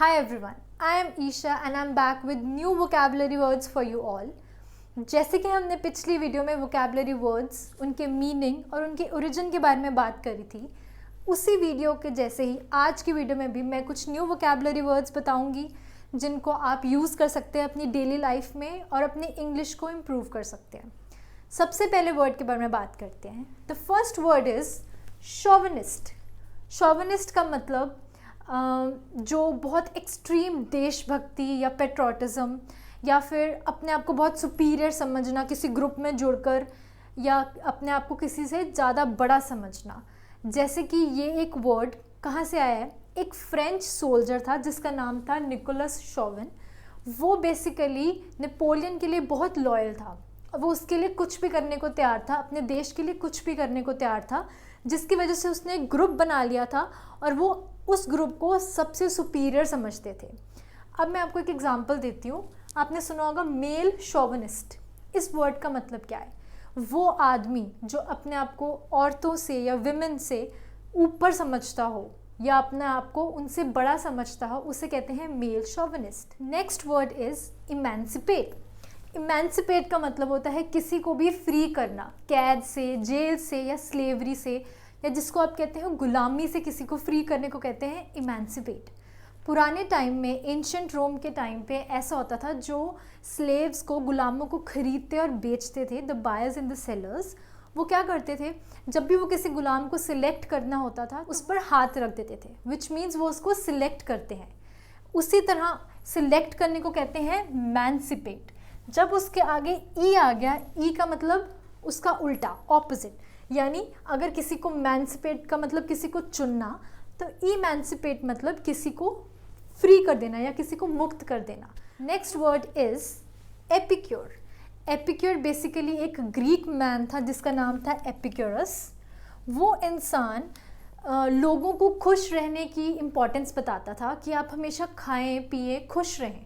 Hi everyone, I am Isha and I am back with new vocabulary words for you all. जैसे कि हमने पिछली video में vocabulary words, उनके meaning और उनके ओरिजिन के बारे में बात करी थी, उसी वीडियो के जैसे ही आज की वीडियो में भी मैं कुछ न्यू vocabulary words बताऊंगी जिनको आप यूज़ कर सकते हैं अपनी डेली लाइफ में और अपनी इंग्लिश को इम्प्रूव कर सकते हैं. सबसे पहले वर्ड के बारे में बात करते हैं. The first word is chauvinist. Chauvinist का मतलब जो बहुत एक्सट्रीम देशभक्ति या पेट्रोटिज़म या फिर अपने आप को बहुत सुपीरियर समझना किसी ग्रुप में जुड़कर या अपने आप को किसी से ज़्यादा बड़ा समझना. जैसे कि ये एक वर्ड कहाँ से आया है, एक फ्रेंच सोल्जर था जिसका नाम था निकोलस शोविन. वो बेसिकली नेपोलियन के लिए बहुत लॉयल था. वो उसके लिए कुछ भी करने को तैयार था, अपने देश के लिए कुछ भी करने को तैयार था, जिसकी वजह से उसने एक ग्रुप बना लिया था और वो उस ग्रुप को सबसे सुपीरियर समझते थे. अब मैं आपको एक एग्जांपल देती हूँ. आपने सुना होगा मेल शोविनिस्ट. इस वर्ड का मतलब क्या है? वो आदमी जो अपने आप को औरतों से या विमेन से ऊपर समझता हो या अपने आप को उनसे बड़ा समझता हो, उसे कहते हैं male chauvinist. Next word is emancipate. Emancipate का मतलब होता है किसी को भी फ्री करना, कैद से, जेल से या स्लेवरी से, या जिसको आप कहते हैं गुलामी से किसी को फ्री करने को कहते हैं इमेंसिपेट. पुराने टाइम में, एंशिएंट रोम के टाइम पे ऐसा होता था, जो स्लेव्स को, गुलामों को खरीदते और बेचते थे, the buyers and the sellers, वो क्या करते थे, जब भी वो किसी गुलाम को सिलेक्ट करना होता था उस पर हाथ रख देते थे, विच मीन्स वो उसको सिलेक्ट करते हैं. उसी तरह सिलेक्ट करने को कहते हैं मैंसिपेट. जब उसके आगे ई आ गया, ई का मतलब उसका उल्टा, ऑपोजिट, यानी अगर किसी को मैंसिपेट का मतलब किसी को चुनना, तो इमेंसिपेट मतलब किसी को फ्री कर देना या किसी को मुक्त कर देना. Next word is epicure. Epicure basically एक ग्रीक मैन था जिसका नाम था एपिक्योरस. वो इंसान लोगों को खुश रहने की इम्पोर्टेंस बताता था कि आप हमेशा खाएं पिए खुश रहें.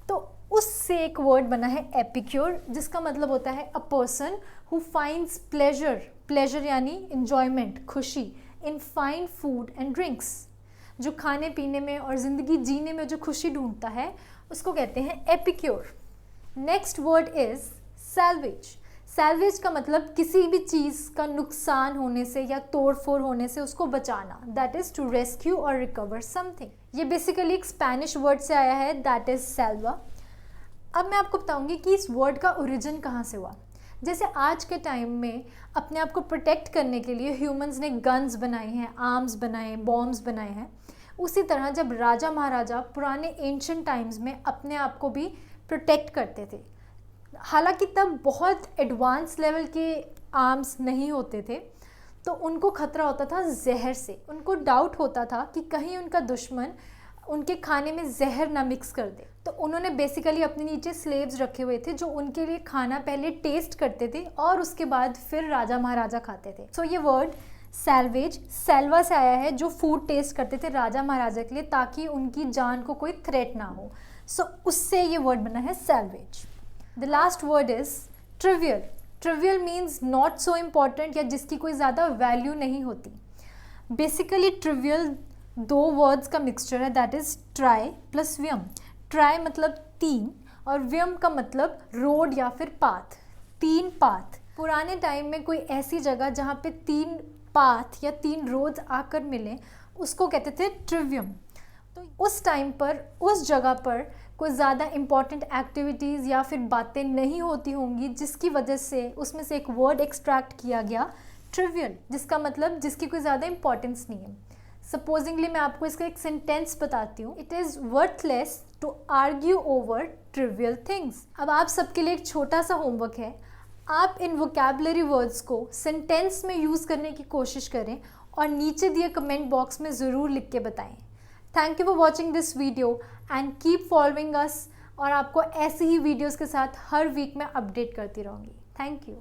तो उससे एक वर्ड बना है एपिक्योर, जिसका मतलब होता है a person who finds pleasure. Pleasure यानी इन्जॉयमेंट, खुशी, in fine food and drinks. जो खाने पीने में और ज़िंदगी जीने में जो खुशी ढूंढता है उसको कहते हैं epicure. Next word is salvage. Salvage का मतलब किसी भी चीज़ का नुकसान होने से या तोड़ फोड़ होने से उसको बचाना, दैट इज़ टू रेस्क्यू और रिकवर समथिंग. ये बेसिकली एक स्पेनिश वर्ड से आया है, दैट इज़ सैल्वा. अब मैं आपको बताऊंगी कि इस वर्ड का ओरिजिन कहाँ से हुआ. जैसे आज के टाइम में अपने आप को प्रोटेक्ट करने के लिए ह्यूमंस ने गन्स बनाए हैं, आर्म्स बनाए, बॉम्ब्स बनाए हैं. उसी तरह जब राजा महाराजा पुराने एंशिएंट टाइम्स में अपने आप को भी प्रोटेक्ट करते थे, हालांकि तब बहुत एडवांस लेवल के आर्म्स नहीं होते थे, तो उनको खतरा होता था जहर से. उनको डाउट होता था कि कहीं उनका दुश्मन उनके खाने में जहर ना मिक्स कर दे. तो उन्होंने बेसिकली अपने नीचे स्लेव्स रखे हुए थे जो उनके लिए खाना पहले टेस्ट करते थे और उसके बाद फिर राजा महाराजा खाते थे. सो ये वर्ड सैल्वेज सैल्वा से आया है, जो फूड टेस्ट करते थे राजा महाराजा के लिए ताकि उनकी जान को कोई थ्रेट ना हो. सो उससे ये वर्ड बना है salvage. The last word is trivial. Trivial means not so important या जिसकी कोई ज़्यादा वैल्यू नहीं होती. बेसिकली ट्रिवियल दो वर्ड्स का मिक्सचर है, दैट इज़ ट्राई प्लस व्यम. ट्राई मतलब तीन और व्यम का मतलब रोड या फिर पाथ, तीन पाथ. पुराने टाइम में कोई ऐसी जगह जहाँ पे तीन पाथ या तीन रोड्स आकर मिलें उसको कहते थे ट्रिवियम. तो उस टाइम पर उस जगह पर कोई ज़्यादा इम्पॉर्टेंट एक्टिविटीज़ या फिर बातें नहीं होती होंगी, जिसकी वजह से उसमें से एक वर्ड एक्सट्रैक्ट किया गया ट्रिवियल, जिसका मतलब जिसकी कोई ज़्यादा इम्पॉर्टेंस नहीं है. सपोजिंगली मैं आपको इसका एक सेंटेंस बताती हूँ. It is worthless to argue over trivial things. अब आप सबके लिए एक छोटा सा होमवर्क है. आप इन वोकैबुलरी वर्ड्स को सेंटेंस में यूज़ करने की कोशिश करें और नीचे दिए कमेंट बॉक्स में ज़रूर लिख के बताएं. Thank you for watching this video and keep following us. और आपको ऐसी ही वीडियोज़ के साथ हर वीक में अपडेट करती रहूँगी. Thank you.